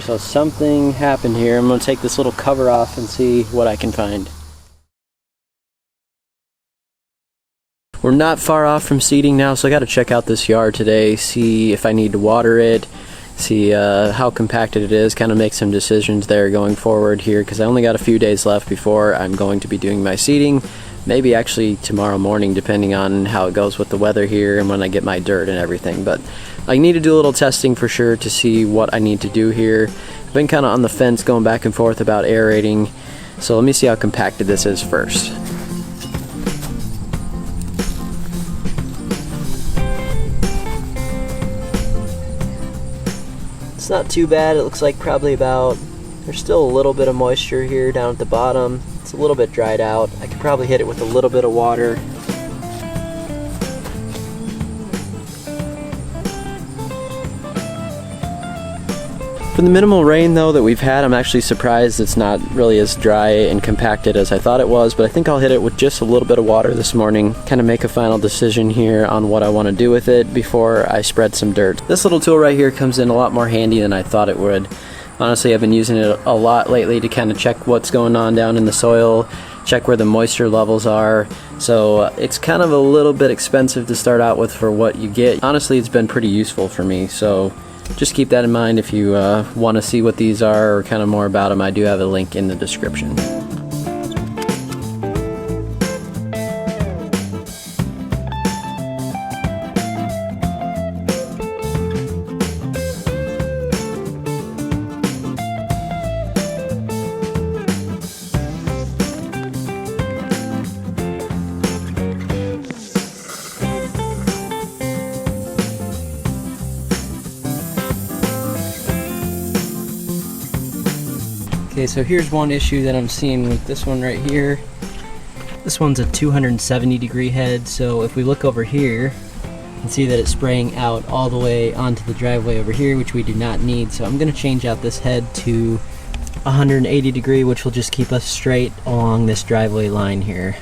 So something happened here. I'm going to take this little cover off and see what I can find. We're not far off from seeding now, so I got to check out this yard today, see if I need to water it, see how compacted it is, kind of make some decisions there going forward here, because I only got a few days left before I'm going to be doing my seeding. Maybe actually tomorrow morning, depending on how it goes with the weather here and when I get my dirt and everything. But I need to do a little testing for sure to see what I need to do here. I've been kind of on the fence going back and forth about aerating, so let me see how compacted this is first. It's not too bad. It looks like probably about, there's still a little bit of moisture here down at the bottom. It's a little bit dried out. I could probably hit it with a little bit of water. For the minimal rain though that we've had, I'm actually surprised it's not really as dry and compacted as I thought it was, but I think I'll hit it with just a little bit of water this morning, kind of make a final decision here on what I want to do with it before I spread some dirt. This little tool right here comes in a lot more handy than I thought it would. Honestly, I've been using it a lot lately to kind of check what's going on down in the soil, check where the moisture levels are. So it's kind of a little bit expensive to start out with for what you get. Honestly, it's been pretty useful for me, so just keep that in mind if you want to see what these are or kind of more about them. I do have a link in the description. Okay, so here's one issue that I'm seeing with this one right here. This one's a 270 degree head, so if we look over here, you can see that it's spraying out all the way onto the driveway over here, which we do not need. So I'm going to change out this head to 180 degree, which will just keep us straight along this driveway line here.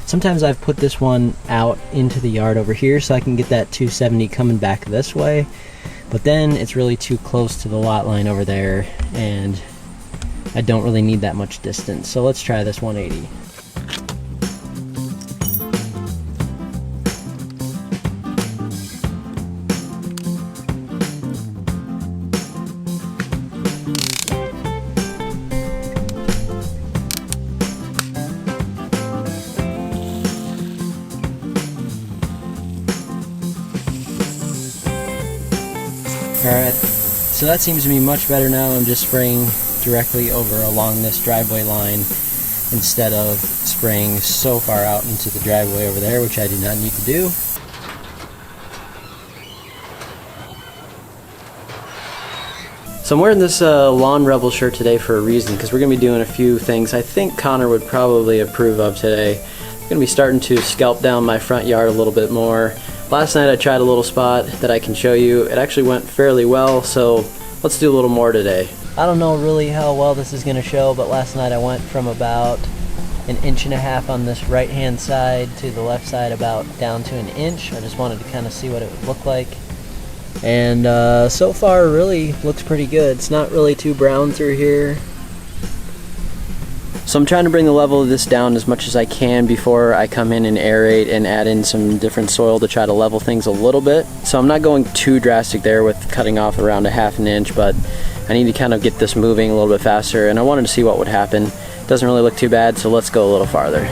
Sometimes I've put this one out into the yard over here so I can get that 270 coming back this way, but then it's really too close to the lot line over there, and I don't really need that much distance. So let's try this 180. Alright, so that seems to be much better now. I'm just spraying directly over along this driveway line instead of spraying so far out into the driveway over there, which I do not need to do. So I'm wearing this Lawn Rebel shirt today for a reason, because we're going to be doing a few things I think Connor would probably approve of today. I'm going to be starting to scalp down my front yard a little bit more. Last night I tried a little spot that I can show you. It actually went fairly well, so let's do a little more today. I don't know really how well this is going to show, but last night I went from about 1.5 inches on this right hand side to the left side about down to 1 inch. I just wanted to kind of see what it would look like, and so far really looks pretty good. It's not really too brown through here. So I'm trying to bring the level of this down as much as I can before I come in and aerate and add in some different soil to try to level things a little bit. So I'm not going too drastic there with cutting off around 1/2 inch, but I need to kind of get this moving a little bit faster, and I wanted to see what would happen. It doesn't really look too bad, so let's go a little farther.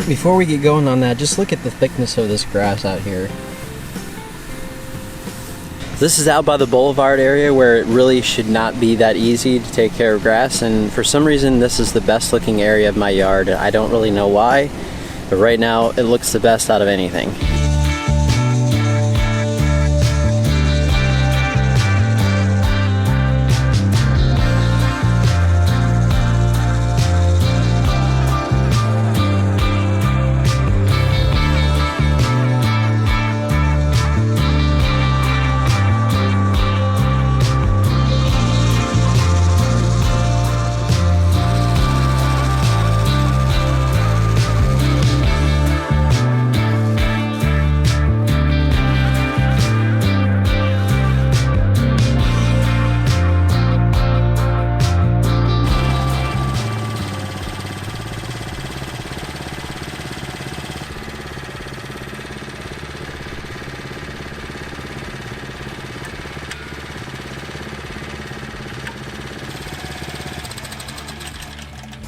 Before we get going on that, just look at the thickness of this grass out here. This is out by the boulevard area where it really should not be that easy to take care of grass, and for some reason this is the best looking area of my yard. I don't really know why, but right now it looks the best out of anything.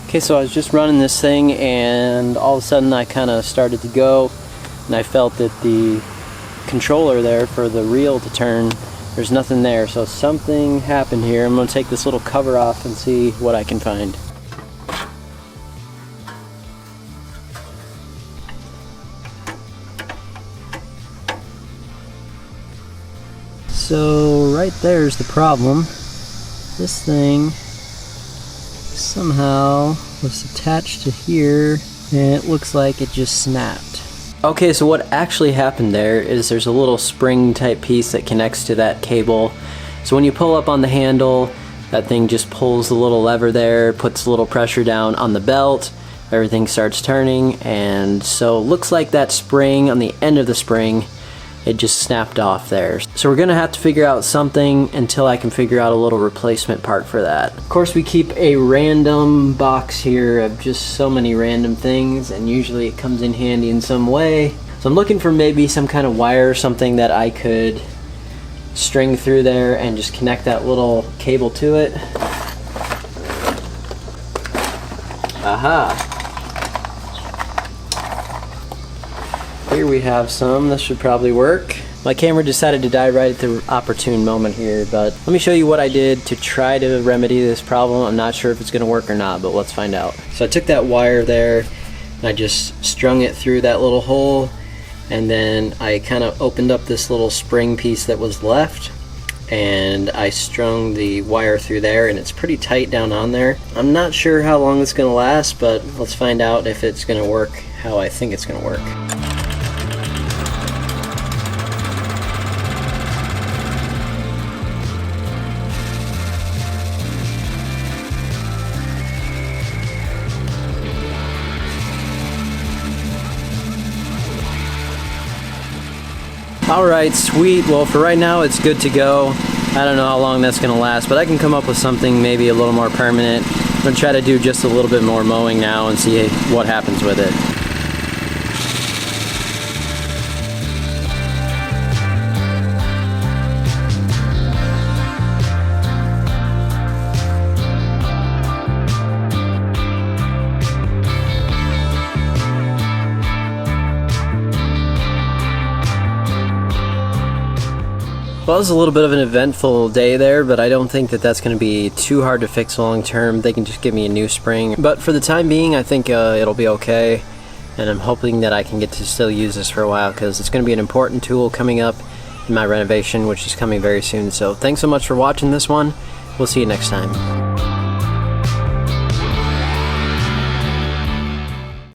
Okay, so I was just running this thing and all of a sudden I kind of started to go, and I felt that the controller there for the reel to turn, there's nothing there, so something happened here. I'm going to take this little cover off and see what I can find. So right there's the problem. This thing somehow was attached to here and it looks like it just snapped. Okay, so what actually happened there is there's a little spring type piece that connects to that cable. So when you pull up on the handle, that thing just pulls the little lever there, puts a little pressure down on the belt, everything starts turning, and so it looks like that spring on the end of the spring, it just snapped off there. So we're gonna have to figure out something until I can figure out a little replacement part for that. Of course, we keep a random box here of just so many random things, and usually it comes in handy in some way. So I'm looking for maybe some kind of wire or something that I could string through there and just connect that little cable to it. Aha! Here we have some. This should probably work. My camera decided to die right at the opportune moment here, but let me show you what I did to try to remedy this problem. I'm not sure if it's going to work or not, but let's find out. So I took that wire there and I just strung it through that little hole, and then I kind of opened up this little spring piece that was left and I strung the wire through there, and it's pretty tight down on there. I'm not sure how long it's going to last, but let's find out if it's going to work how I think it's going to work. Alright, sweet. Well, for right now it's good to go. I don't know how long that's going to last, but I can come up with something maybe a little more permanent. I'm going to try to do just a little bit more mowing now and see what happens with it. Well, it was a little bit of an eventful day there, but I don't think that that's going to be too hard to fix long term. They can just give me a new spring. But for the time being, I think it'll be okay. And I'm hoping that I can get to still use this for a while, because it's going to be an important tool coming up in my renovation, which is coming very soon. So thanks so much for watching this one. We'll see you next time.